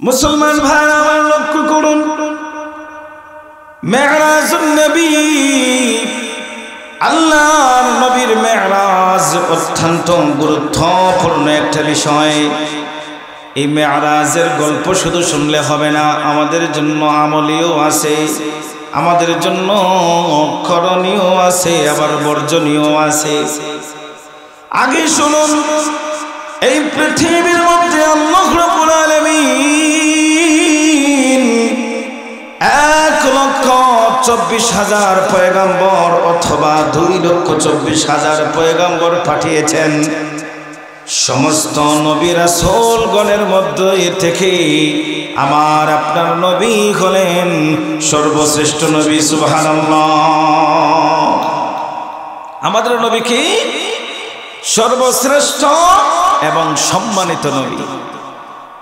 মুসলমান ভাইরা আমার লক্ষ্য করুন, মেরাজুন নবী, আল্লাহর নবীর মেরাজ অত্যন্ত গুরুত্বপূর্ণ একটা বিষয়। এই মেরাজের গল্প শুধু শুনলে হবে না, আমাদের জন্য আমলীয় আছে, আমাদের জন্য করণীয় আছে, আবার বর্জনীয় আছে। আগে শুনুন, এই পৃথিবীর মধ্যে আল্লাহ রাব্বুল আলামিন 1,24,000 পয়গম্বর অথবা 2,24,000 পয়গম্বর পাঠিয়েছেন। সমস্ত নবী রাসূলগণের মধ্যে থেকে আমার আপনার নবী হলেন সর্বশ্রেষ্ঠ নবী। সুবহানাল্লাহ। আমাদের নবী কি সর্বশ্রেষ্ঠ এবং সম্মানিত নবী।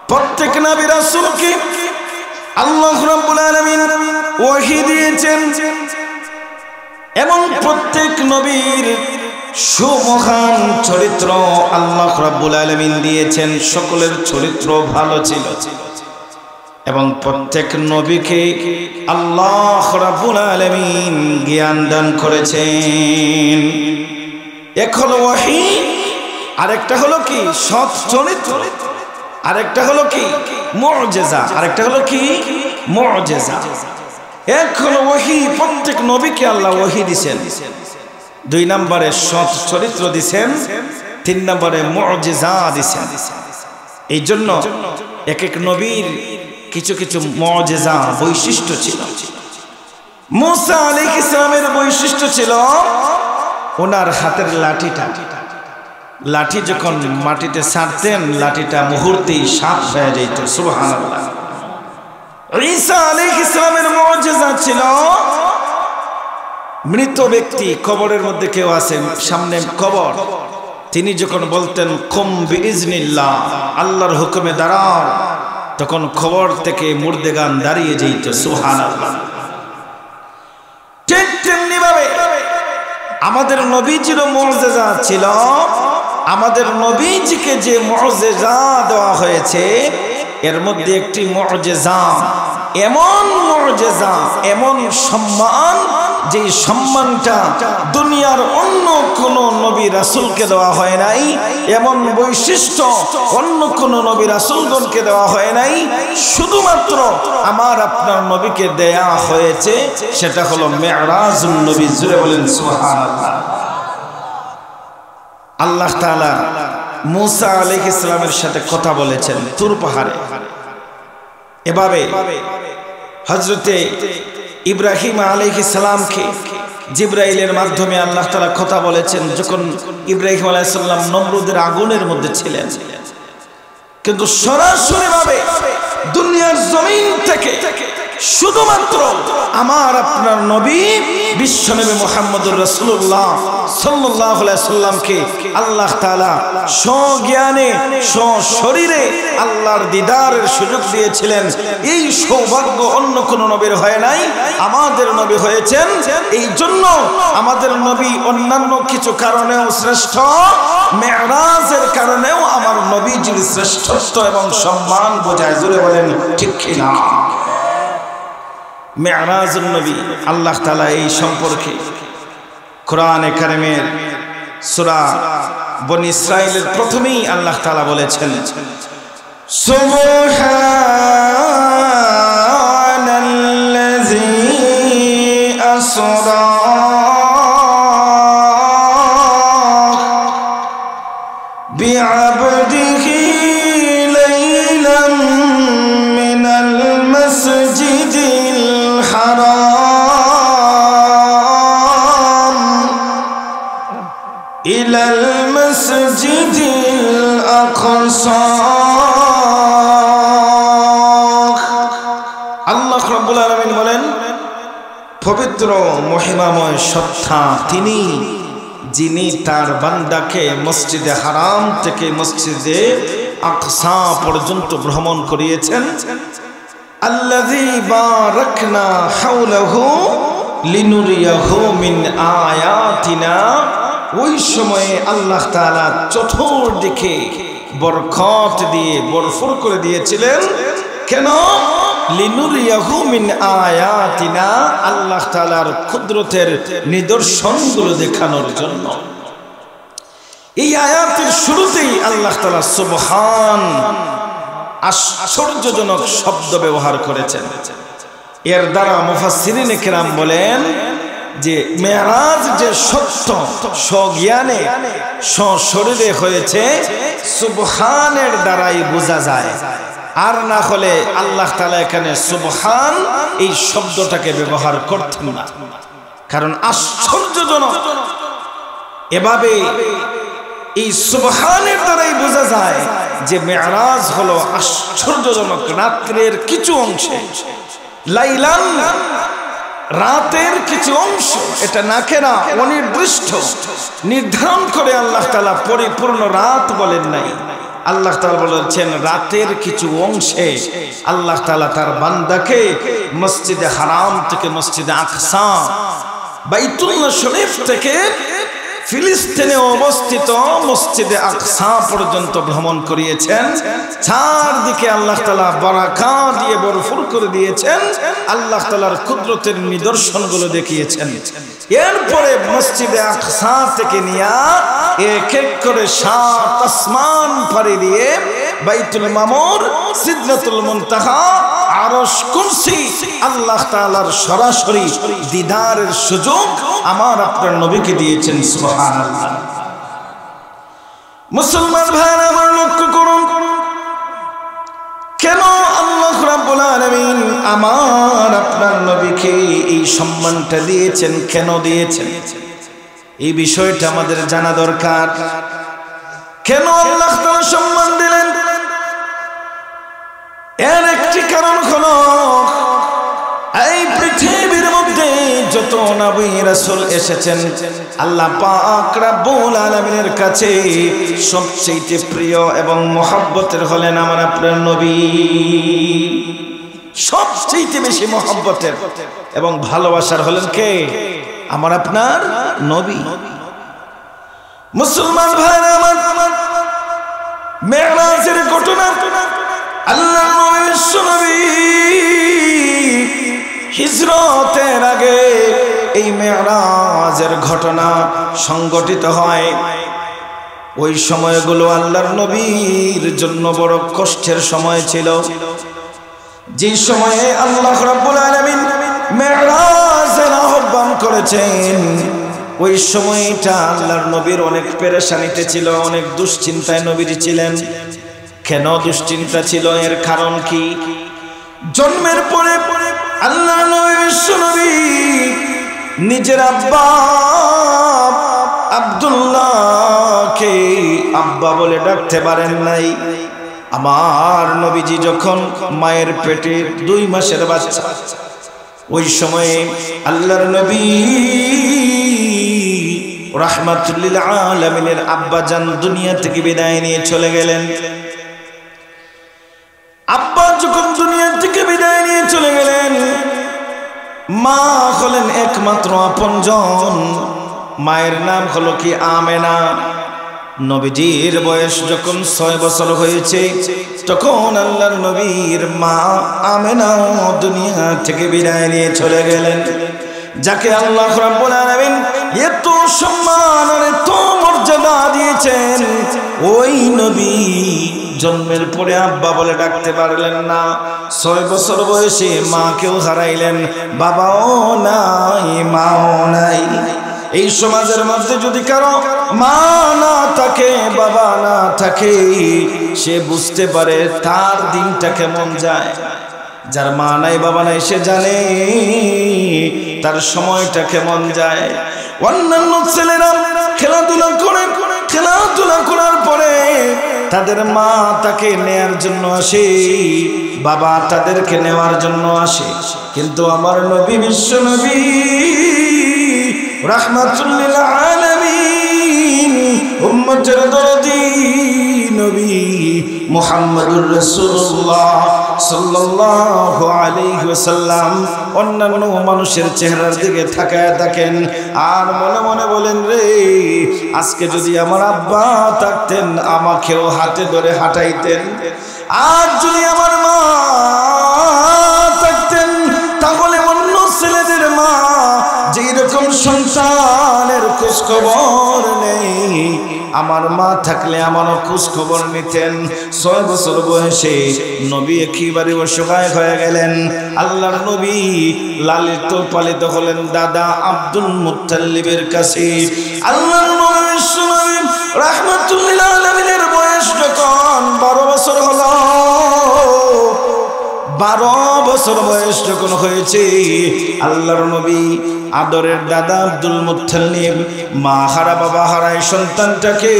প্রত্যেক নবী রাসূলকে আল্লাহ রাব্বুল আলামিন ওহী দিয়েছেন এবং প্রত্যেক নবীর সুমহান চরিত্র আল্লাহ রাব্বুল আলামিন দিয়েছেন। সকলের চরিত্র ভালো ছিল এবং প্রত্যেক নবীকে আল্লাহ রাব্বুল আলামিন জ্ঞান দান করেছেন। এক হলো ওহী, আরেকটা হলো কি সৎ চরিত্র, আরেকটা হলো কি মুআজিজা, আরেকটা হলো কি মুআজিজা। এক হলো ওহী, প্রত্যেক নবীকে আল্লাহ ওহী দিবেন। 2 নম্বরে সৎ চরিত্র দিবেন, 3 নম্বরে মুআজিজা দিবেন। এই জন্য এক এক নবীর কিছু কিছু মুআজিজা বৈশিষ্ট্য ছিল। মূসা আলাইহিস সালামের বৈশিষ্ট্য ছিল ওনার হাতের লাঠিটা, লাঠি যখন মাটিতে ছাড়তেন লাঠিটা মুহূর্তেই সাপ হয়ে যেত। সুবহানাল্লাহ। ঈসা আলাইহিস সালামের মুআজিজা ছিল মৃত ব্যক্তি, কবরের মধ্যে কেউ আছে, সামনে কবর, তিনি যখন বলতেন কুম বিইজনিল্লাহ, আল্লাহর হুকুমে দাঁড়াও, তখন কবর থেকে মুর্দেগান দাঁড়িয়ে যেত। সুবহানাল্লাহ। ঠিক তেমনি ভাবে আমাদের নবীজির মুআজিজা ছিল। আমাদের নবীজিকে যে মুআজিজা দেওয়া হয়েছে এর মধ্যে একটি মুআজিজা, এমন মুআজিজা, এমন সম্মান, যে সম্মানটা দুনিয়ার অন্য কোন নবী রাসূলকে দেওয়া হয় নাই, এমন বৈশিষ্ট্য অন্য কোন নবী রাসূলগণকে দেওয়া হয় নাই, শুধুমাত্র আমার আপনার নবীকে দেয়া হয়েছে। সেটা হলো মেরাজুন নবী। জুড়ে বলেন সুবহানাল্লাহ। আল্লাহ তাআলা মূসা আলাইহিস সালামের সাথে কথা বলেছেন তুর পাহাড়ে। এভাবে হযরতে ইব্রাহিম আলাইহিস সালামকে জিবরাইলের মাধ্যমে আল্লাহ তাআলা কথা বলেছেন যখন ইব্রাহিম আলাইহিস সালাম নমরুদের আগুনের মধ্যে ছিলেন। কিন্তু সরাসরি ভাবে দুনিয়ার জমিন থেকে শুধুমাত্র আমার আপনার নবী বিশ্বনবী মুহাম্মদুর রাসূলুল্লাহ সাল্লাল্লাহু আলাইহি সাল্লামকে আল্লাহ তাআলা স্বজ্ঞানে সশরীরে আল্লাহর দিদারের সুযোগ দিয়েছিলেন। এই সৌভাগ্য অন্য কোন নবীর হয় নাই, আমাদের নবী হয়েছেন। এই জন্য আমাদের নবী অন্যান্য কিছু কারণেও শ্রেষ্ঠ, মেরাজের কারণেও আমার নবীজির শ্রেষ্ঠত্ব এবং সম্মান বোঝায়। জোরে বলেন ঠিক কি না? মেরাজুন নবী, আল্লাহ তাআলা এই সম্পর্কে কোরআনে কারিমের সূরা বনী ইসরাঈলের প্রথমেই আল্লাহ তাআলা বলেছেন সুবহানাল্লাযী আসরা বিআবদিহি লাইলাম মিনাল মাসজিদিল হারাম ইলাল মাসজিদিল আকসা। আল্লাহ রাব্বুল আলামিন বলেন, পবিত্র মহিমাময় সত্তা তিনি, যিনি তার বান্দাকে মসজিদে হারাম থেকে মসজিদে আকসা পর্যন্ত ভ্রমণ করিয়েছেন। আল্লাযী বারাকনা হাওলাহু লিনুরিয়াহু মিন আয়াতিনা। ওই সময়ে আল্লাহ তাআলা চতুর্দিকে বরকত দিয়ে ভরপুর করে দিয়েছিলেন। কেন? লিনুরিয়াহু মিন আয়াতিনা, আল্লাহ তাআলার কুদরতের নিদর্শনগুলো দেখানোর জন্য। এই আয়াতের শুরুতেই আল্লাহ তাআলা সুবহান আশ্চর্যজনক শব্দ ব্যবহার করেছেন। এর দ্বারা মুফাসসিরিনে কেরাম বলেন যে মেরাজ যে সত্য স্বজ্ঞানে সশরীরে হয়েছে সুবহানের দ্বারাই বোঝা যায়, আর না হলে আল্লাহ তাআলা এখানে সুবহান এই শব্দটাকে ব্যবহার করতেন না। কারণ আশ্চর্যজনক, এভাবে এই সুবহানের দ্বারাই বোঝা যায় যে মেরাজ হলো আশ্চর্যজনক রাত্রের কিছু অংশে, লাইলান রাতের কিছু অংশ, এটা নাকেরা অনির্দিষ্ট নির্ধারণ করে আল্লাহ তাআলা পরিপূর্ণ রাত বলেন নাই। আল্লাহ তাআলা বলেছেন রাতের কিছু অংশে আল্লাহ তাআলা তার বান্দাকে মসজিদে হারাম থেকে মসজিদে আকসা, বাইতুল্লাহ শরীফ থেকে ফিলিস্তিনে অবস্থিত মসজিদে আকসা পর্যন্ত ভ্রমণ করিয়েছেন। চারদিকে আল্লাহ তাআলা বারাকাত দিয়ে ভরপুর করে দিয়েছেন, আল্লাহ তাআলার কুদরতের নিদর্শনগুলো দেখিয়েছেন। এরপরে মসজিদে আকসা থেকে নিয়ে এক এক করে 7 আসমান পাড়ি দিয়ে বাইতুল মামুর, সিদরাতুল মুনতাহা, আরশ, কুরসি, আল্লাহ তাআলার সরাসরি দিদারের সুযোগ আমার আপনার নবীকে দিয়েছেন। সুবহানাল্লাহ। মুসলমান ভাইরা আমার লক্ষ্য করুন, কেন আল্লাহ রাব্বুল আলামিন আমার আপনার নবীকে এই সম্মানটা দিয়েছেন, কেন দিয়েছেন, এই বিষয়টা আমাদের জানা দরকার। কেন আল্লাহ তাআলা সম্মান দিলেন? এর একটি কারণ হলো এই পৃথিবীর মধ্যে যত নবী রাসূল এসেছেন, আল্লাহ পাক রব্বুল আলামিনের কাছে সবচেয়ে প্রিয় এবং মহব্বতের হলেন আমার আপনার নবী। সবচেয়ে বেশি মহব্বতের এবং ভালোবাসার হলেন কে? আমার আপনার নবী। মুসলমান ভাইরা আমার, মেরাজের ঘটনা, আল্লাহর নবী হিজরতের আগে এই মেরাজের ঘটনা সংগঠিত হয়। ওই সময়গুলো আল্লাহর নবীর জন্য বড় কষ্টের সময় ছিল। যে সময়ে আল্লাহ রাব্বুল আলামিন মেরাজের আহ্বান করেছেন, ওই সময়টা আল্লাহর নবীর অনেক পেরেশানিতে ছিল, অনেক দুশ্চিন্তায় নবীজি ছিলেন। কেন দুশ্চিন্তা ছিল? এর কারণ কি? জন্মের পরে আল্লাহর নবী বিশ্বনবী নিজের আব্বা আব্দুল্লাহকে আব্বা বলে ডাকতে পারেন নাই। আমার নবীজি যখন মায়ের পেটে 2 মাসের বাচ্চা, ওই সময়ে আল্লাহর নবী রাহমাতুল আলামিনের আব্বা জান দুনিয়া থেকে বিদায় নিয়ে চলে গেলেন। আব্বা যখন দুনিয়া থেকে বিদায় নিয়ে চলে গেলেন, মা হলেন একমাত্র আপনজন। মায়ের নাম হলো কি? আমেনা। নবীজির বয়স যখন 6 বছর হয়েছে, তখন আল্লাহর নবীর মা আমেনা দুনিয়া থেকে বিদায় নিয়ে চলে গেলেন। যাকে আল্লাহ রাব্বুল আলামিন এত সম্মান আর এত মর্যাদা দিয়েছেন, ওই নবী জন্মের পরে আব্বা বলে ডাকতে পারলেন না। 6 বছর বয়সে মাকেও হারাইলেন, বাবাও নাই, মাও নাই। এই সমাজের মধ্যে যদি কারো মা না থাকে, বাবা না থাকে, সে বুঝতে পারে তার দিনটা কেমন যায়। যার মা নাই, বাবা নাই, সে জানে তার সময়টা কেমন যায়। অন্যান্য ছেলেরা খেলাধুলা করে, খেলাধুলা করার পরে তাদের মা তাকে নেয়ার জন্য আসে, বাবা তাদেরকে নেওয়ার জন্য আসে। কিন্তু আমার নবী, বিশ্ব নবী রাহমাতুল লিল আলামিন, উম্মতের দরদি নবী মুহাম্মদুর রাসূলুল্লাহ সাল্লাল্লাহু আলাইহি ওয়াসাল্লাম অন্যান্য মানুষের চেহারার দিকে তাকায় থাকেন আর মনে মনে বলেন, রে আজকে যদি আমার আব্বা থাকতেন, আমাকেও হাতে ধরে হাঁটাইতেন। আর যদি আমার মা খবর নেই। আমার মা থাকলে আমারও খোঁজ খবর নিতেন। 6 বছর বয়সে নবী একেবারে অসহায় হয়ে গেলেন। আল্লাহর নবী লালিত পালিত হলেন দাদা আব্দুল মুত্তালিবের কাছে। আল্লাহর নবী বিশ্বনবী রাহমাতুল লিল আলামিনের বয়স যখন 12 বছর হলো, 12 বছর বয়স যখন হয়েছে, আল্লাহর নবী আদরের দাদা আব্দুল মুত্তালিব মা হারা বাবা হারায় সন্তানটাকে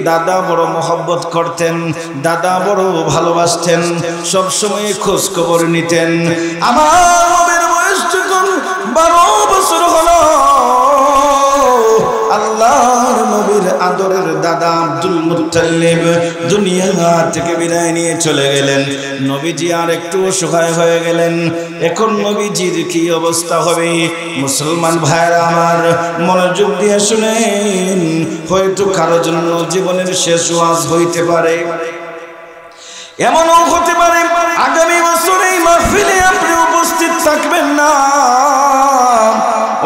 দাদা বড় মহব্বত করতেন, দাদা বড় ভালোবাসতেন, সব সময় খোঁজ খবর নিতেন। আমার নবীর বয়স যখন 12 বছর হলো, আল্লাহর নবীর আদরের দাদা আব্দুল মুত্তালিব দুনিয়া থেকে বিদায় নিয়ে চলে গেলেন। নবীজি আর একটু অসহায় হয়ে গেলেন। এখন নবীজির কি অবস্থা হবে? মুসলমান ভাইরা আমার, মনোযোগ দিয়ে শুনেন। হয়তো কারো জন্য জীবনের শেষ ওয়াজ হইতে পারে, এমনও হতে পারে আগামী বছর এই মাহফিলে আপনি উপস্থিত থাকবেন না।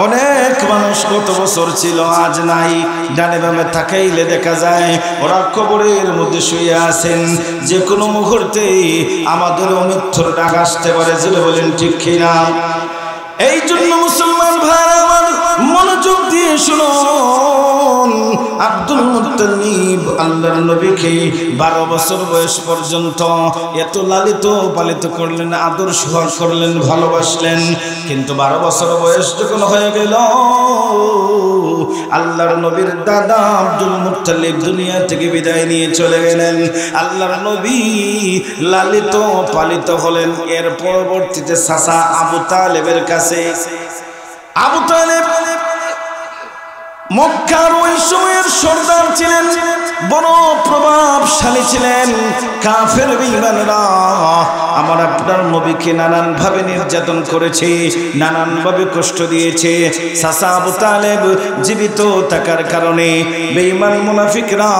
অনেক মানুষ গত বছর ছিল, আজ নাই। ডানে বামে তাকাইলে দেখা যায় ওরা কবরের মধ্যে শুয়ে আছেন। যে কোনো মুহূর্তে আমাদেরও মৃত্যুর ডাক আসতে পারে। জেলে বলেন ঠিক কিনা? এই জন্য মুসলমান ভাইরা আমার, মনোযোগ দিয়ে শুনুন। আব্দুল মুত্তালিব আল্লাহর নবীকে 12 বছর বয়স পর্যন্ত এত লালিত পালিত করলেন, আদর সোহাগ করলেন, ভালোবাসলেন। কিন্তু 12 বছর বয়স যখন হয়ে গেল, আল্লাহর নবীর দাদা আব্দুল মুত্তালিব দুনিয়া থেকে বিদায় নিয়ে চলে গেলেন। আল্লাহর নবী লালিত পালিত হলেন। এর পরবর্তীতে চাচা আবু তালেবের কাছে। আবু তালেব মক্কার ওই সময়ের সর্দার ছিলেন, বড় প্রভাবশালী ছিলেন। কাফের বেঈমানরা আমার আপনার নবীকে নানান ভাবে নির্যাতন করেছে, নানান ভাবে কষ্ট দিয়েছে। চাচা আবু তালেব জীবিত থাকার কারণে বেঈমান মুনাফিকরা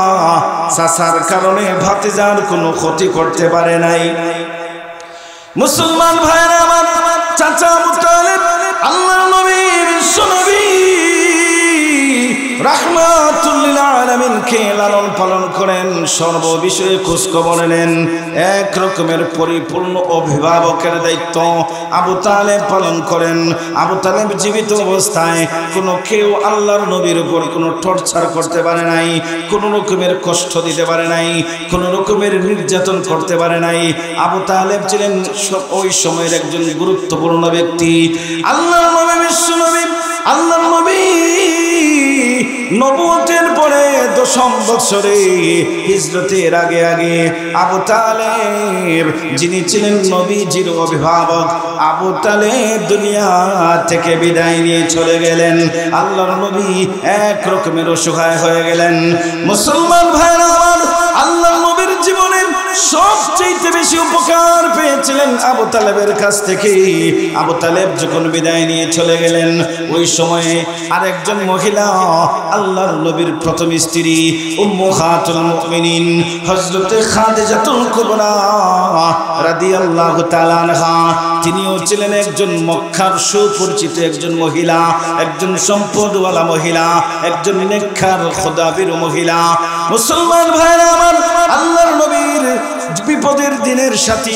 চাচার কারণে ভাতিজার কোনো ক্ষতি করতে পারে নাই। মুসলমান ভাইরা আমার, চাচা আবু তালেব আল্লাহর নবী বিশ্বনবী রাহমাতুল লিল আলামিনকে লালন পালন করেন, সর্ব বিষয়ে খোঁজ খবর নেন। এক রকমের পরিপূর্ণ অভিভাবকের দায়িত্ব আবু তালেব পালন করেন। আবু তালেব জীবিত অবস্থায় কোনো কেউ আল্লাহর নবীর উপর কোনো টর্চার করতে পারে নাই, কোনো রকমের কষ্ট দিতে পারে নাই, কোনো রকমের নির্যাতন করতে পারে নাই। আবু তালেব ছিলেন ওই সময়ের একজন গুরুত্বপূর্ণ ব্যক্তি। আল্লাহর নবী বিশ্বনবী, আল্লাহর নবী নবুয়তের পরে 10ম বছরে হিজরতের আগে আগে আবু তালেব, যিনি ছিলেন নবীজির অভিভাবক, আবু তালেব দুনিয়া থেকে বিদায় নিয়ে চলে গেলেন। আল্লাহর নবী এক রকমের অসহায় হয়ে গেলেন। মুসলমান ভাইরা আমার, আল্লাহর নবীর জীবনে সবচেয়ে বেশি উপকার পেয়েছিলেন আবু তালেবের কাছ থেকে। আবু তালেব যখন বিদায় নিয়ে চলে গেলেন, ওই সময়ে আরেকজন মহিলা, আল্লাহর নবীর প্রথম স্ত্রী উম্মাহাতুল মুমিনিন হযরতে খাদিজাতুল কুবরা রাদিয়াল্লাহু তাআলা আনহা, তিনিও ছিলেন একজন মক্কার সুপরিচিত একজন মহিলা, একজন সম্পদওয়ালা মহিলা, একজন নেককার খোদাবীর মহিলা। মুসলমান ভাইরা আমার, আল্লাহর নবীর বিপদের দিনের সাথী,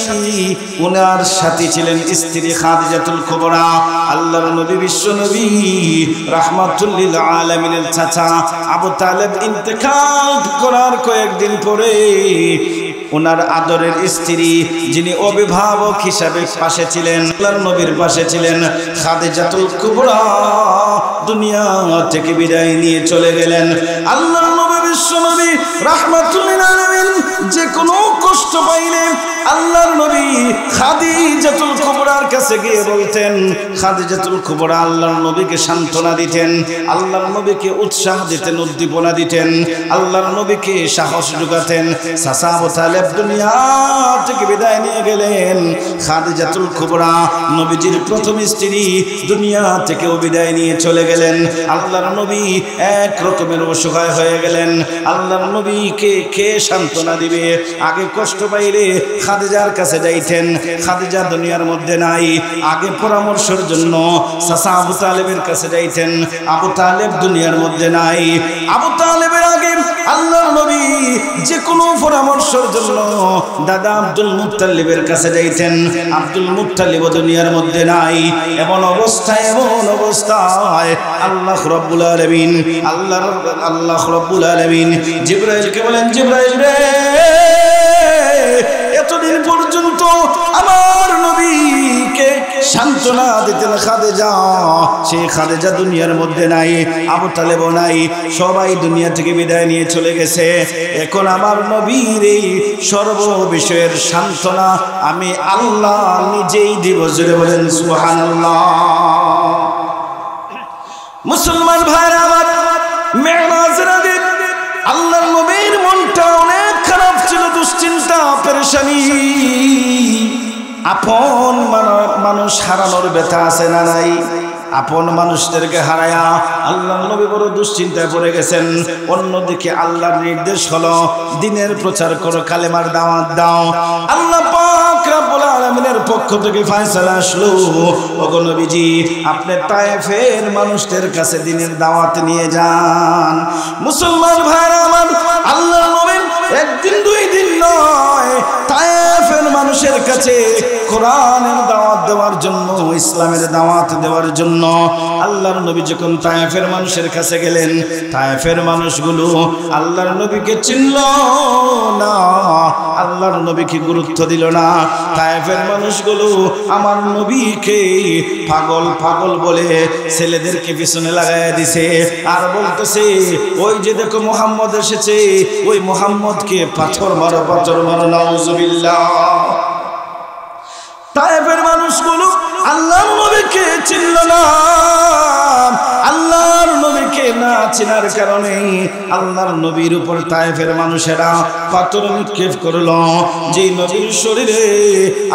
ওনার সাথী ছিলেন স্ত্রী খাদিজাতুল কুবরা। আল্লাহর নবী বিশ্বনবী রাহমাতুল লিল আলামিনের চাচা আবু তালেব ইন্তেকাল করার কয়েকদিন পরে ওনার আদরের স্ত্রী, যিনি অভিভাবক হিসাবে পাশে ছিলেন, আল্লাহর নবীর পাশে ছিলেন, খাদিজাতুল কুবরা দুনিয়া থেকে বিদায় নিয়ে চলে গেলেন। আল্লাহর নবী বিশ্বনবী রাহমাতুল লিল আলামিন যে কোনো কষ্ট পাইলে আল্লাহর নবী খাদিজাতুল কুবরার কাছে গিয়ে বলতেন। খাদিজাতুল কুবরা আল্লাহর নবীকে সান্ত্বনা দিতেন, আল্লাহর নবীকে উৎসাহ দিতেন, উদ্দীপনা দিতেন, আল্লাহর নবীকে সাহস যোগাতেন। চাচা আবু তালেব দুনিয়া থেকে বিদায় নিয়ে গেলেন। খাদিজাতুল কুবরা নবীজির প্রথম স্ত্রী, দুনিয়া থেকেও বিদায় নিয়ে চলে গেলেন। আল্লাহর নবী এক রকমের অসহায় হয়ে গেলেন। আল্লাহর নবীকে কে সান্ত্বনা দিবে? আগে কষ্ট পাইলে খাদিজার কাছে যাইতেন, খাদিজা দুনিয়ার মধ্যে নাই। আগে পরামর্শের জন্য চাচা আবু তালেবের কাছে যাইতেন। আবু তালেব দুনিয়ার মধ্যে নাই। আবু তালেবের আগে আল্লাহর নবী যে কোনো পরামর্শের জন্য দাদা আব্দুল মুত্তালিবের কাছে যাইতেন। আব্দুল মুত্তালিব দুনিয়ার মধ্যে নাই। এমন অবস্থায় আল্লাহ রাব্বুল আলামিন আল্লাহ রাব্বুল আলামিন জিবরাইলকে বলেন, জিবরাইল রে, এতদিন পর্যন্ত আমার নবীকে সান্ত্বনা দিতেন খাদিজা, সেই খাদিজা দুনিয়ার মধ্যে নাই, আবু তালেব নাই, সবাই দুনিয়া থেকে বিদায় নিয়ে চলে গেছে। এখন আমার নবীর এই সর্ব বিষয়ের সান্ত্বনা আমি আল্লাহ নিজেই দিব। জোরে বলেন সুবহানাল্লাহ। মুসলমান ভাইরা আমার, মেরাজের আগে আল্লাহর নবীর মনটা অনেক খারাপ ছিল, দুশ্চিন্তা পেরেশানি। আপন মানুষ হারানোর ব্যথা আছে না নাই? আপন মানুষদেরকে হারায়া আল্লাহর নবী বড় দুশ্চিন্তায় পড়ে গেছেন। অন্যদিকে আল্লাহর নির্দেশ হলো দিনের প্রচার করো, কালেমার দাওয়াত দাও। আল্লাহ পাক রব্বুল আলামিনের পক্ষ থেকে ফয়সালা আসলো, ওগো নবীজি আপনি তায়েফের মানুষদের কাছে দিনের দাওয়াত নিয়ে যান। মুসলমান ভাইরা আমার, আল্লাহর নবী একদিন দুই দিন নয়, তায়েফের মানুষের কাছে কোরআনের দাওয়াত দেওয়ার জন্য, ইসলামের দাওয়াত দেওয়ার জন্য আল্লাহর নবী যখন তায়েফের মানুষের কাছে গেলেন, তায়েফের মানুষগুলো আল্লাহর নবীকে চিনল না, আল্লাহর নবীকে গুরুত্ব দিল না। তায়েফের মানুষগুলো আমার নবীকে পাগল পাগল বলে ছেলেদেরকে পিছনে লাগাইয়া দিছে, আর বলতেছে ওই যে দেখো মুহাম্মদ এসেছে, ওই মুহাম্মদকে পাথর মারো, পাথর মারো, নাউজুবিল্লাহ। তায়েফের মানুষগুলো আল্লাহর নবীকে চিনল না। আল্লাহর নবীকে না চিনার কারণে আল্লাহর নবীর উপর তায়েফের মানুষেরা পাথর নিক্ষেপ করল। যেই নবীর শরীরে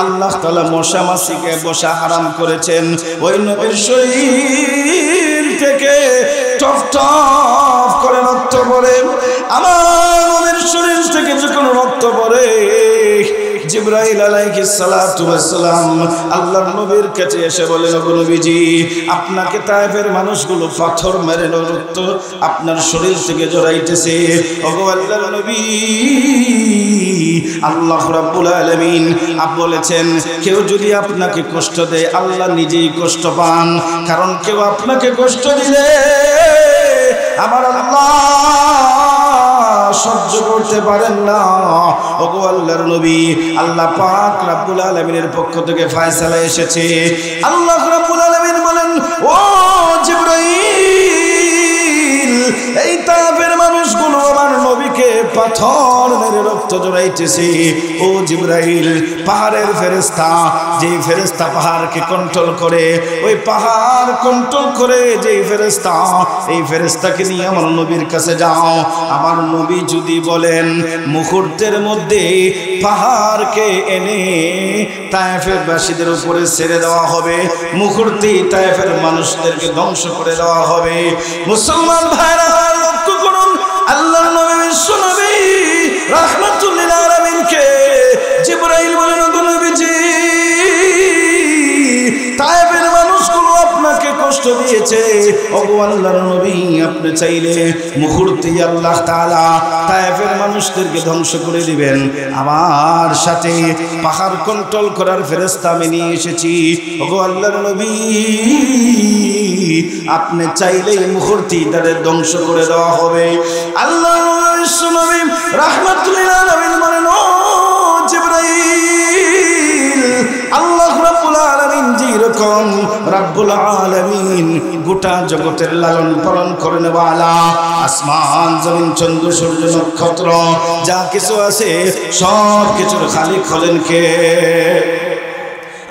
আল্লাহ তাআলা মশা মাছিকে বসা হারাম করেছেন, ওই নবীর শরীর থেকে টপ টপ করে রক্ত পড়ে। আমার নবীর শরীর থেকে যখন রক্ত পড়ে, জিবরাইল আলাইহিস সালাতু ওয়াস সালাম আল্লাহর নবীর কাছে এসে বলেন, ওগো নবীজি আপনাকে তায়েফের মানুষগুলো পাথর মেরে রক্ত আপনার শরীর থেকে জড়াইতেছে। ওগো আল্লাহর নবী, আল্লাহ রাব্বুল আলামিন বলেছেন কেউ যদি আপনাকে কষ্ট দেয় আল্লাহ নিজেই কষ্ট পান, কারণ কেউ আপনাকে কষ্ট দিলে আমার আল্লাহ সহ্য করতে পারেন না। ওগো আল্লাহর নবী, আল্লাহ পাক রব্বুল আলামিনের পক্ষ থেকে ফয়সালা এসেছে। আল্লাহ রব্বুল আলামিন বলেন, ও জিবরাইল, এই তায়েফের মানুষগুলো আমার নবীকে পাথর মেরে রক্ত জড়াইতেছে। ও জিবরাইল, পাহাড়ের ফেরেশতা, যেই ফেরেশতা পাহাড়কে কন্ট্রোল করে, ওই পাহাড় কন্ট্রোল করে যেই ফেরেশতা, এই ফেরেশতাকে নিয়ে আমার নবীর কাছে যাও। আমার নবী যদি বলেন মুহূর্তের মধ্যে পাহাড়কে এনে তায়েফের বাসীদের উপরে ছেড়ে দেওয়া হবে, মুহূর্তেই তায়েফের মানুষদেরকে ধ্বংস করে দেওয়া হবে। মুসলমান ভাইরা লক্ষ্য করুন, আল্লাহর নবী বিশ্বনবী রাহমাতুল লিল আলামিনকে জিবরাইল বলেন, ওগো নবীজি তায়েফের মানুষগুলো আপনাকে কষ্ট দিয়েছে। ওগো আল্লাহর নবী, আপনি চাইলে মুহূর্তেই আল্লাহ তাআলা তায়েফের মানুষদেরকে ধ্বংস করে দিবেন। আমার সাথে পাহাড় কন্ট্রোল করার ফেরেশতা আমি নিয়ে এসেছি। ওগো আল্লাহর নবী, আপনি চাইলেই মুহূর্তেই তাদের ধ্বংস করে দেওয়া হবে। আল্লাহর নবী রাহমাতুল লিল আলামিন বলেন, ও জিবরাইল, আল্লাহ রাব্বুল আলামিন যেরকম রাব্বুল আলামিন গোটা জগতের লালন পালন করেন ওয়ালা, আসমান জমিন চন্দ্র সূর্য নক্ষত্র যা কিছু আছে সব কিছুর খালিক হলেন কে?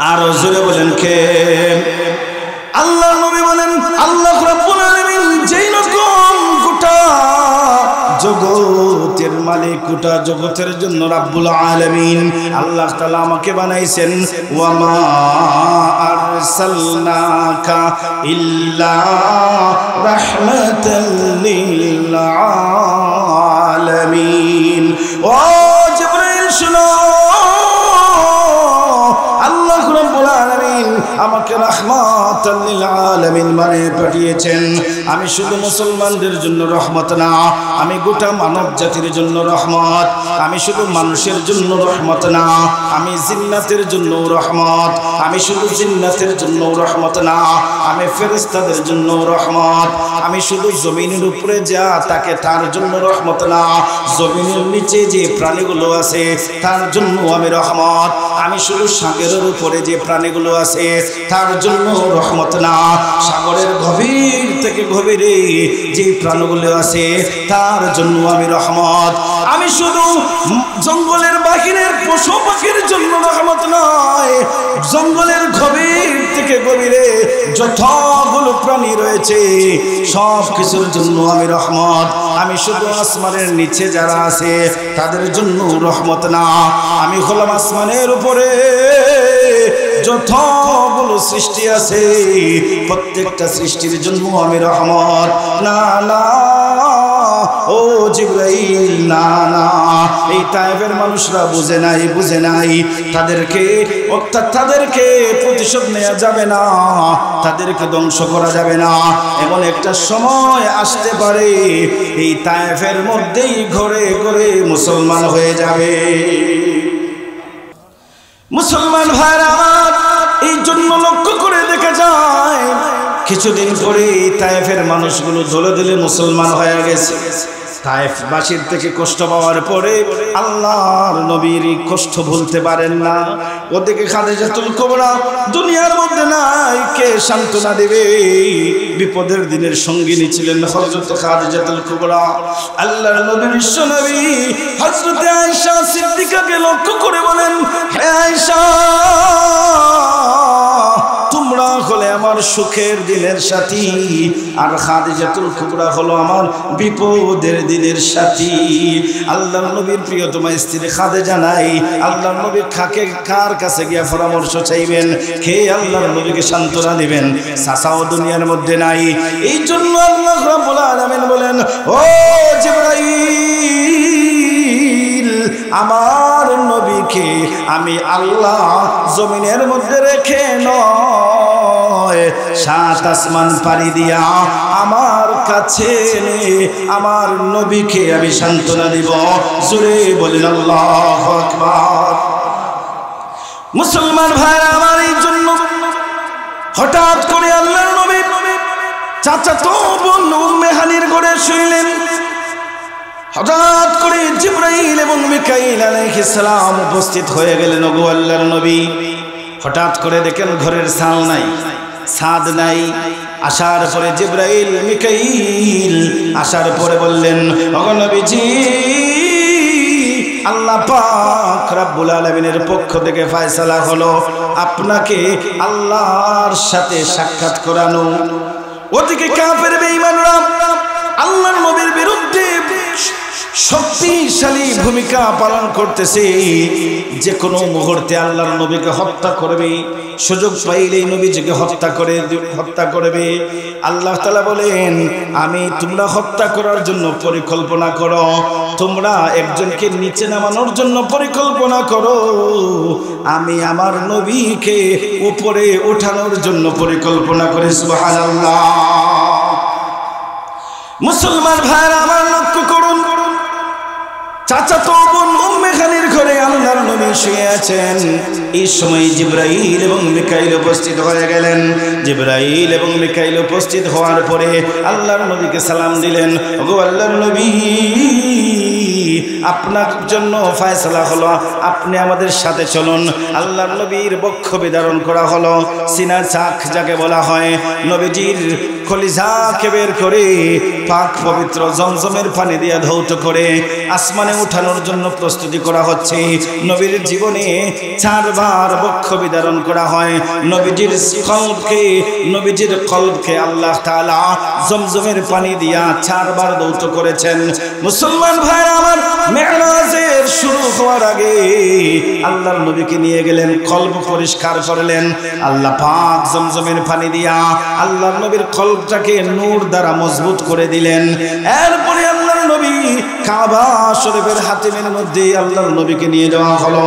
আর জোরে বলেন কে? আল্লাহ নবী বলেন, আল্লাহ রাব্বুল আলামিন যেই রকম গোটা জগতের মালিক, গোটা জগতের জন্য রাব্বুল আলামিন আল্লাহ তাআলা আমাকে বানাইছেন। ওয়া মা আরসালনাকা ইল্লা রাহমাতাল লিল আলামিন। ও জিবরাইল শুনো, আল্লাহ রাব্বুল আলামিন আমাকে রাহমাতাল লিল আলামিন বানিয়ে পাঠিয়েছেন। আমি শুধু মুসলমানদের জন্য রহমত না, আমি গোটা মানব জাতির জন্য রহমত। আমি শুধু মানুষের জন্য রহমত না, আমি জিন্নাতের জন্য রহমত। আমি শুধু জিন্নাতের জন্য রহমত না, আমি ফেরেশতাদের জন্য রহমত। আমি শুধু জমিনের উপরে যা তাকে তার জন্য রহমত না, জমিনের নিচে যে প্রাণীগুলো আছে তার জন্য আমি রহমত। আমি শুধু সাগরের উপরে যে প্রাণীগুলো আছে তার জন্য রহমত না, সাগরের গভীর থেকে গভীরে যে প্রাণীগুলো আছে তার জন্য আমি রহমত। আমি শুধু জঙ্গলের বাহিরের পশু পাখির জন্য রহমত নয়, জঙ্গলের গভীর থেকে গভীরে যতগুলো প্রাণী রয়েছে সব কিছুর জন্য আমি রহমত। আমি শুধু আসমানের নিচে যারা আছে তাদের জন্য রহমত না, আমি হলাম আসমানের উপরে যতগুলো সৃষ্টি আছে প্রত্যেকটা সৃষ্টির জন্য আমি রহমত। না না ও জিবরাইল, না না, এই তায়েফের মানুষরা বুঝে নাই, তাদেরকে প্রতিশোধ নেওয়া যাবে না, তাদেরকে ধ্বংস করা যাবে না। এমন একটা সময় আসতে পারে এই তায়েফের মধ্যেই ঘরে ঘরে মুসলমান হয়ে যাবে। মুসলমান ভাইরা আমার, এই জন্য লক্ষ্য করে দেখা যায় কিছুদিন পরে তায়েফের মানুষগুলো দলে দলে মুসলমান হয়ে গেছে। তায়েফবাসীর থেকে কষ্ট পাওয়ার পরে আল্লাহর নবীর কষ্ট ভুলতে পারেন না। ওদিকে খাদিজাতুল কুবরা দুনিয়ার মধ্যে নাই, কে সান্ত্বনা দেবে? বিপদের দিনের সঙ্গিনী ছিলেন হযরত খাদিজাতুল কুবরা। আল্লাহর নবী বিশ্বনবী হযরত আয়েশা সিদ্দিকাকে লক্ষ্য করে বলেন, হে আয়েশা, তোমরা হলে আমার সুখের দিনের সাথী, আর খাদিজাতুল কুবরা হলো আমার বিপদের দিনের সাথী। আল্লাহর নবীর প্রিয়তমা স্ত্রী খাদিজা নাই, আল্লাহর নবী কার কাছে গিয়ে পরামর্শ চাইবেন? কে আল্লাহর নবীকে সান্ত্বনা দিবেন? চাচাও দুনিয়ার মধ্যে নাই। এই জন্য আল্লাহ রাব্বুল আলামিন বলেন, ও জিবরাইল, আমার নবীকে আমি আল্লাহ জমিনের মধ্যে রেখে নয়, সাত আসমান পাড়ি দিয়া আমার কাছে এনে আমার নবীকে আমি সান্ত্বনা দিব। জোরে বলেন আল্লাহু আকবার। মুসলমান ভাইরা আমার, এই জন্য হঠাৎ করে আল্লাহর নবী চাচাতো বোন উম্মে হানির ঘরে শুইলেন। হঠাৎ করে জিবরাইল এবং মিকাইল আলাইহিস সালাম উপস্থিত হয়ে গেলেন। ওগো আল্লাহর নবী, হঠাৎ করে দেখেন ঘরের ছাদ নাই, ছাদ নাই। আসার পরে জিবরাইল মিকাইল আসার পরে বললেন, ওগো নবীজি, আল্লাহ পাক রব্বুল আলামিনের পক্ষ থেকে ফয়সালা হলো আপনাকে আল্লাহর সাথে সাক্ষাৎ করানো। ওদিকে কাফের বেঈমানরা আল্লাহর নবীর বিরুদ্ধে শক্তিশালী ভূমিকা পালন করতেছে, যে কোনো মুহূর্তে আল্লাহর নবীকে হত্যা করবে, সুযোগ পাইলেই নবীজিকে হত্যা করবে। আল্লাহ তাআলা বলেন, তোমরা হত্যা করার জন্য পরিকল্পনা করো, তোমরা একজনকে নিচে নামানোর জন্য পরিকল্পনা করো, আমি আমার নবীকে উপরে ওঠানোর জন্য পরিকল্পনা করি। সুবহানাল্লাহ। মুসলমান ভাইরা আমার, লক্ষ্য করুন, চাচাতো বোন উম্মে হানির ঘরে আল্লাহর নবী শুয়ে আছেন। এই সময় জিবরাইল এবং মিকাইল উপস্থিত হয়ে গেলেন। জিবরাইল এবং মিকাইল উপস্থিত হওয়ার পরে আল্লাহর নবীকে সালাম দিলেন, ওগো আল্লাহর নবী, আপনার জন্য ফয়সালা হলো, আপনি আমাদের সাথে চলুন। আল্লাহর নবীর বক্ষ বিদারণ করা হলো। সিনা চাক যাকে বলা হয়, নবীজির কলিজাকে বের করে পাক পবিত্র জমজমের পানি দিয়ে ধৌত করে আসমানে উঠানোর জন্য প্রস্তুতি করা হচ্ছে। নবীর জীবনে 4 বার বক্ষ বিদারণ করা হয়। নবীজির কলবকে আল্লাহ তাআলা জমজমের পানি দিয়া 4 বার ধৌত করেছেন। মুসলমান ভাইরা আমার, মেরাজের শুরু হওয়ার আগে আল্লাহর নবীকে নিয়ে গেলেন, কলব পরিষ্কার করলেন। আল্লাহ পাক জমজমের পানি দিয়া আল্লাহর নবীর কলবটাকে নূর দ্বারা মজবুত করে দিলেন। এরপরে আল্লাহর নবী কাবা শরীফের হাতিমের মধ্যে আল্লাহর নবীকে নিয়ে যাওয়া হলো।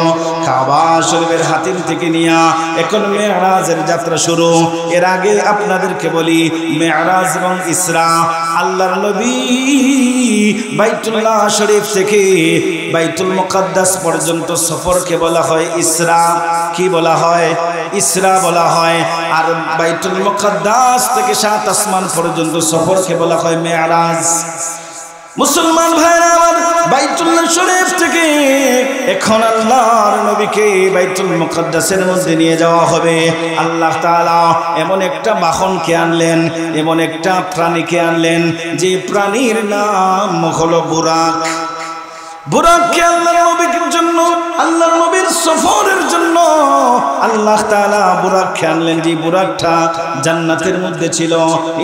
কাবা শরীফের হাতিম থেকে নিয়ে এখন মেরাজের যাত্রা শুরু। এর আগে আপনাদেরকে বলি, মেরাজ এবং ইসরা, আল্লাহর নবী বাইতুল্লাহ শরীফ থেকে বাইতুল মুকাদ্দাস পর্যন্ত সফরকে বলা হয় ইসরা। কি বলা হয়? ইসরা বলা হয়। আর বাইতুল মুকাদ্দাস থেকে সাত আসমান পর্যন্ত সফরকে বলা হয় মেরাজ। মুসলমান ভাইরা আমার, বাইতুল্লাহ শরীফ থেকে এখন আল্লাহর নবীকে বাইতুল মুকাদ্দাসের মধ্যে নিয়ে যাওয়া হবে। আল্লাহ তাআলা এমন একটা বাহনকে আনলেন, এমন একটা প্রাণীকে আনলেন, যে প্রাণীর নাম হলো বুরাক। বুরাককে আল্লাহর নবীর জন্য, আল্লাহর নবীর সফরের জন্য আল্লাহ তাআলা বুরাককে আনলেন। যে বুরাকটা জান্নাতের মধ্যে ছিল,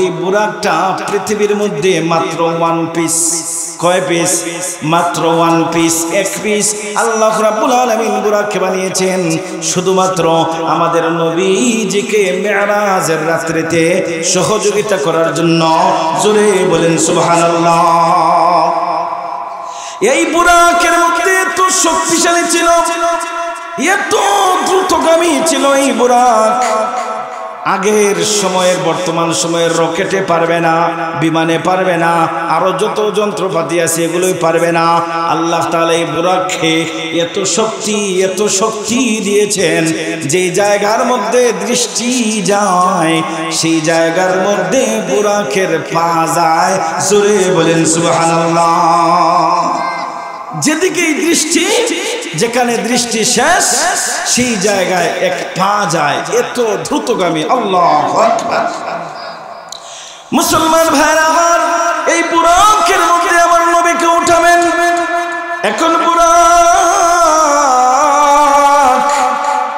এই বুরাকটা পৃথিবীর মধ্যে মাত্র ওয়ান পিস। কয় পিস? মাত্র ওয়ান পিস, এক পিস। আল্লাহ রাব্বুল আলামিন বুরাককে বানিয়েছেন শুধুমাত্র আমাদের নবীজিকে মেরাজের রাত্রিতে সহযোগিতা করার জন্য। জোরে বলেন সুবহানাল্লাহ। এই বুরাকের মধ্যে এত শক্তিশালী ছিল, এত দ্রুতগামী ছিল এই বুরাক। আগের সময়ের, বর্তমান সময়ের রকেটে পারবে না, বিমানে পারবে না, আরো যত যন্ত্রপাতি আছে এগুলোই পারবে না। আল্লাহ তাআলা এই বুরাককে এত শক্তি দিয়েছেন, যে জায়গার মধ্যে দৃষ্টি যায় সেই জায়গার মধ্যে বুরাকের পা যায়। জোরে বলেন সুবহানাল্লাহ। যেদিকেই দৃষ্টি, যেখানে দৃষ্টি শেষ সেই জায়গায় এক পা যায়। এত দ্রুতগামী। আল্লাহু আকবার। মুসলমান ভাইরা আমার, এই বুরাকের মধ্যে আমার নবীকে উঠাবেন। এখন বুরাক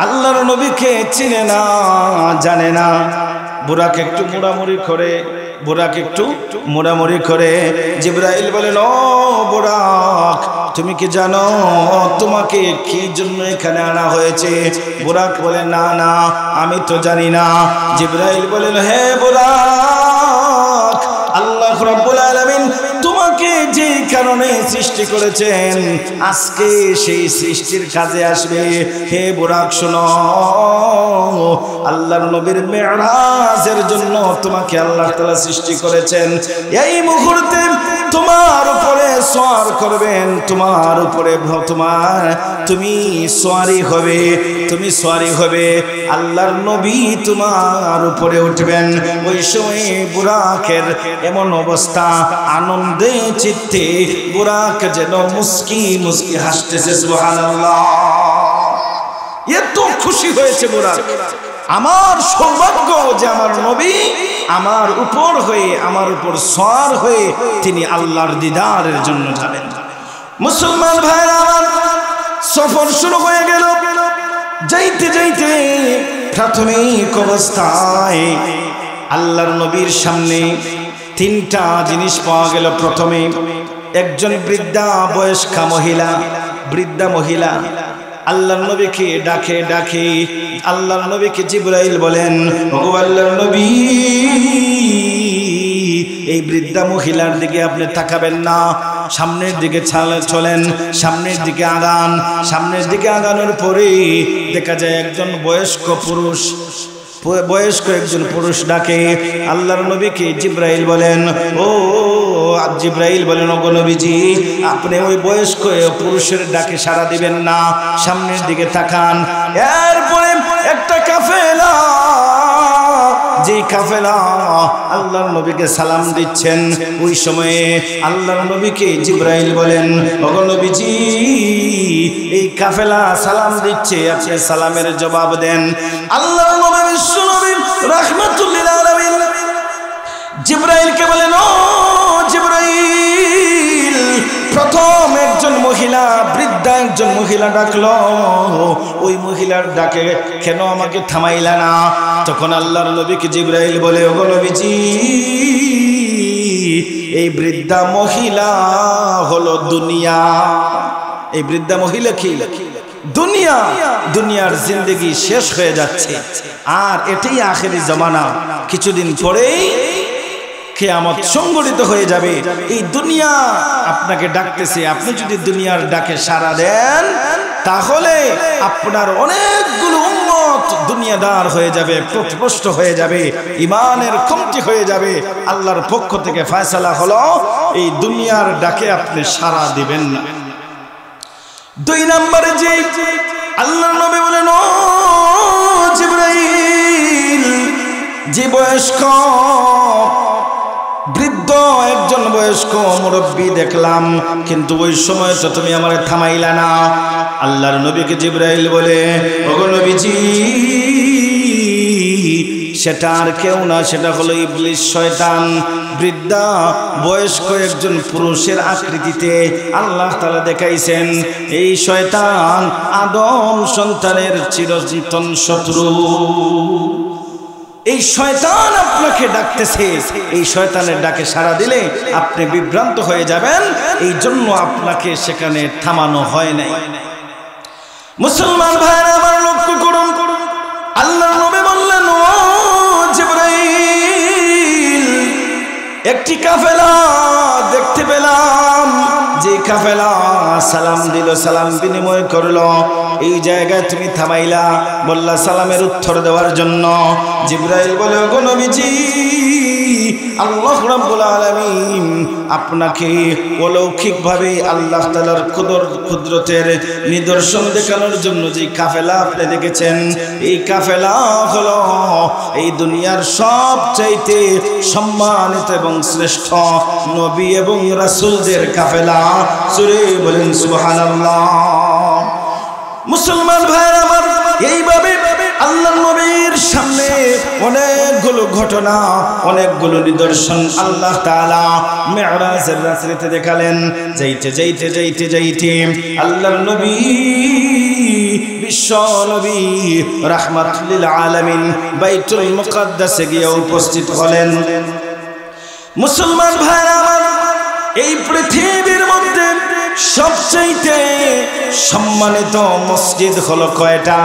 আল্লাহর নবীকে চিনে না, জানে না। বুরাক একটু মোড়ামুড়ি করে, বুরাক একটু মোড়ামুড়ি করে। জিবরাইল বলেন, ও বুরাক, তুমি কি জানো তোমাকে কি জন্য এখানে আনা হয়েছে? বুরাক বলে, না না, আমি তো জানি না। জিবরাইল বলেন, হে বুরাক, আল্লাহ রাব্বুল আলামিন তোমাকে যে কারণে সৃষ্টি করেছেন, আজকে সেই সৃষ্টির কাজে আসবে। হে বুরাক শোনো, আল্লাহর নবীর মেরাজের জন্য তোমাকে আল্লাহ তাআলা সৃষ্টি করেছেন। এই মুহূর্তে তোমার উপরে সওয়ার করবেন, তোমার উপরে তুমি সওয়ারি হবে, তুমি সওয়ারি হবে। আল্লাহর নবী তোমার উপরে উঠবেন। ওই সময় বুরাকের এমন অবস্থা, আনন্দে চিত্তে বুরাক যেন মুস্কি মুস্কি হাসতেছে। সুবহানাল্লাহ। এত খুশি হয়েছে বুরাক। আমার সৌভাগ্য যে আমার নবী আমার উপর হয়ে, আমার উপর সওয়ার হয়ে তিনি আল্লাহর দিদারের জন্য যাবেন। মুসলমান ভাইরা আমার, সফর শুরু হয়ে গেল। যাইতে যাইতে প্রাথমিক অবস্থায় আল্লাহর নবীর সামনে তিনটা জিনিস পাওয়া গেল। প্রথমে একজন বৃদ্ধা বয়স্কা মহিলা, বৃদ্ধা মহিলা আল্লাহর নবীকে ডাকে ডাকে। আল্লাহর নবীকে জিবরাইল বলেন, ওগো আল্লাহর নবী, এই বৃদ্ধা মহিলার দিকে আপনি তাকাবেন না, সামনের দিকে চলেন, সামনের দিকে আগান। সামনের দিকে আগানোর পরে দেখা যায় একজন বয়স্ক পুরুষ, বয়স্ক একজন পুরুষ ডাকে। আল্লাহর নবীকে জিবরাইল বলেন, ও জিবরাইল বলেন, ওগো নবীজি, আপনি ওই বয়স্ক পুরুষের ডাকে সাড়া দিবেন না, সামনের দিকে তাকান। এরপরে একটা কাফেলা, যে কাফেলা আল্লাহর নবীকে সালাম দিচ্ছেন, ওই সময়ে আল্লাহর নবীকে জিবরাইল বলেন, ওগো নবীজি, এই কাফেলা সালাম দিচ্ছে, আপনি সালামের জবাব দেন। আল্লাহর নবী বিশ্বনবী রাহমাতুল্লিল আলামিন জিবরাইলকে বলেন, ও জিবরাইল, প্রথম একজন মহিলা, বৃদ্ধা একজন মহিলা ডাকলো, ওই মহিলার ডাকে কেন আমাকে থামাইলা না? তখন আল্লাহর নবীকে জিবরাইল বলে, ওগো নবীজি, এই বৃদ্ধা মহিলা হলো দুনিয়া। এই বৃদ্ধা মহিলা কি? দুনিয়া। দুনিয়ার জিন্দেগি শেষ হয়ে যাচ্ছে, আর এটাই আখেরি জামানা। কিছুদিন পরেই কিয়ামত সংঘটিত হয়ে যাবে। এই দুনিয়া আপনাকে ডাকতেছে, আপনি যদি দুনিয়ার ডাকে সাড়া দেন তাহলে আপনার অনেকগুলো উম্মত দুনিয়াদার হয়ে যাবে, পথভ্রষ্ট হয়ে যাবে, ঈমানের কমতি হয়ে যাবে। আল্লাহর পক্ষ থেকে ফয়সালা হলো এই দুনিয়ার ডাকে আপনি সাড়া দিবেন না। 2 নম্বরে যে আল্লাহর নবী বলেন, ও জিবরাইল, যে বয়স্ক বৃদ্ধ একজন বয়স্ক মুরব্বী দেখলাম, কিন্তু ওই সময় তো তুমি আমারে থামাইলা না। আল্লাহর নবীকে জিবরাইল বলে, ওগো নবীজি, সেটা আর কেউ না, সেটা হলো ইবলিস, শয়তান। বৃদ্ধা বয়স্ক একজন পুরুষের আকৃতিতে আল্লাহ তাআলা দেখাইছেন। এই শয়তান আদম সন্তানের চিরন্তন শত্রু। এই শয়তান আপনাকে ডাকতেছে, এই শয়তানের ডাকে সাড়া দিলে আপনি বিভ্রান্ত হয়ে যাবেন। এই জন্য আপনাকে সেখানে থামানো হয় নাই। মুসলমান ভাইরা আমার, লক্ষ্য করুন, আল্লাহর নবী বললেন, ও জিবরাইল, একটি কাফেলা দেখতে পেলাম, যে কাফেলা সালাম দিল, সালাম বিনিময় করলো। এই জায়গায় তুমি থামাইলা, বললা সালামের উত্তর দেওয়ার জন্য। জিবরাইল বলে, ওগো নবীজি, আল্লাহ রাব্বুল আলামিন আপনাকে অলৌকিকভাবে আল্লাহ তাআলার কুদরতের নিদর্শন দেখানোর জন্য যে কাফেলা আপনি দেখেছেন, এই কাফেলা হলো এই দুনিয়ার সবচাইতে সম্মানিত এবং শ্রেষ্ঠ নবী এবং রাসূলদের কাফেলা। জোরে বলেন সুবহানাল্লাহ। মুসলমান ভাইরা আমার, এইভাবে আল্লাহর নবীর সামনে অনেকগুলো ঘটনা, অনেকগুলো নিদর্শন আল্লাহ তাআলা মিরাজের রাত্রিতে দেখালেন। যাইতে যাইতে যাইতে যাইতে আল্লাহর নবী, বিশ্ব নবী রাহমাতুল লিল আলামিন বাইতুল মুকাদ্দাসে গিয়ে উপস্থিত হলেন। মুসলমান ভাইরা আমার, এই পৃথিবীর মধ্যে সবচাইতে সম্মানিত মসজিদ হলো কয়টা?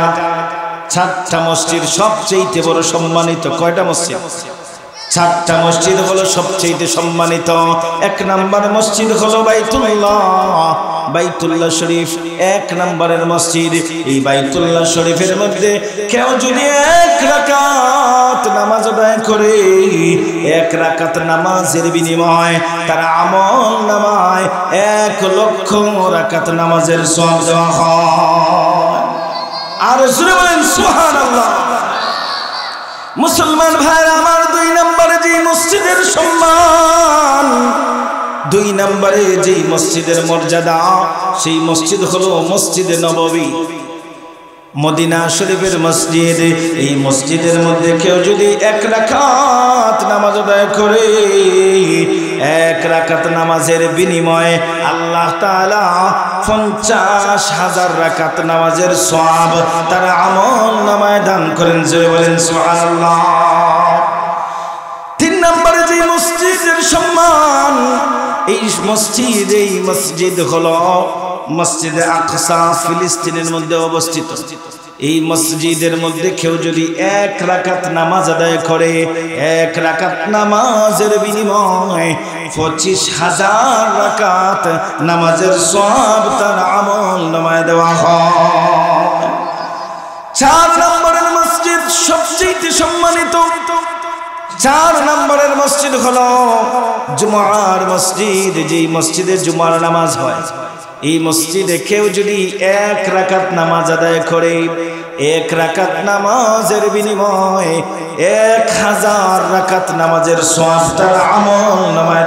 4টা মসজিদ সবচেয়ে বড় সম্মানিত। কয়টা মসজিদ? 4টা মসজিদ হলো সবচেয়ে সম্মানিত। 1 নম্বর মসজিদ হলো বাইতুল্লাহ শরীফ, 1 নম্বরের মসজিদ। এই বাইতুল্লাহ শরীফের মধ্যে কেউ যদি 1 রাকাত নামাজ আদায় করে, 1 রাকাত নামাজের বিনিময়ে তার আমল নামায় 1 লক্ষ রাকাত নামাজের সওয়াব দেওয়া হয়। আর জোরে বলেন সুবহানাল্লাহ। মুসলমান ভাইরা আমার, 2 নম্বরে যে মসজিদের সম্মান, 2 নম্বরে যে মসজিদের মর্যাদা, সেই মসজিদ হলো মসজিদে নববী, মদিনা শরীফের মসজিদ। এই মসজিদের মধ্যে কেউ যদি 1 রাকাত নামাজ আদায় করে, 1 রাকাত নামাজের বিনিময়ে আল্লাহ তাআলা 50,000 রাকাত নামাজের সওয়াব তার আমল নামায় দান করেন। জোরে বলেন সুবহানাল্লাহ। 3 নম্বরে যে মসজিদের সম্মান, এই মসজিদ হলো মসজিদে আকসা, ফিলিস্তিনের মধ্যে অবস্থিত। এই মসজিদের মধ্যে কেউ যদি 1 রাকাত নামাজ আদায় করে, 1 রাকাত নামাজের বিনিময়ে 25,000 রাকাত নামাজের সওয়াব তার আমল নামায় দেওয়া হয়। 4 নম্বরের মসজিদ সবচেয়ে সম্মানিত। 4 নম্বরের মসজিদ হলো জুমার মসজিদ, যেই মসজিদে জুমার নামাজ হয়। এই মসজিদে কেউ যদি 1 রাকাত নামাজ আদায় করে, 1 রাকাত নামাজের বিনিময়ে 1000 রাকাত নামাজের সওয়াব তার আমল নামায়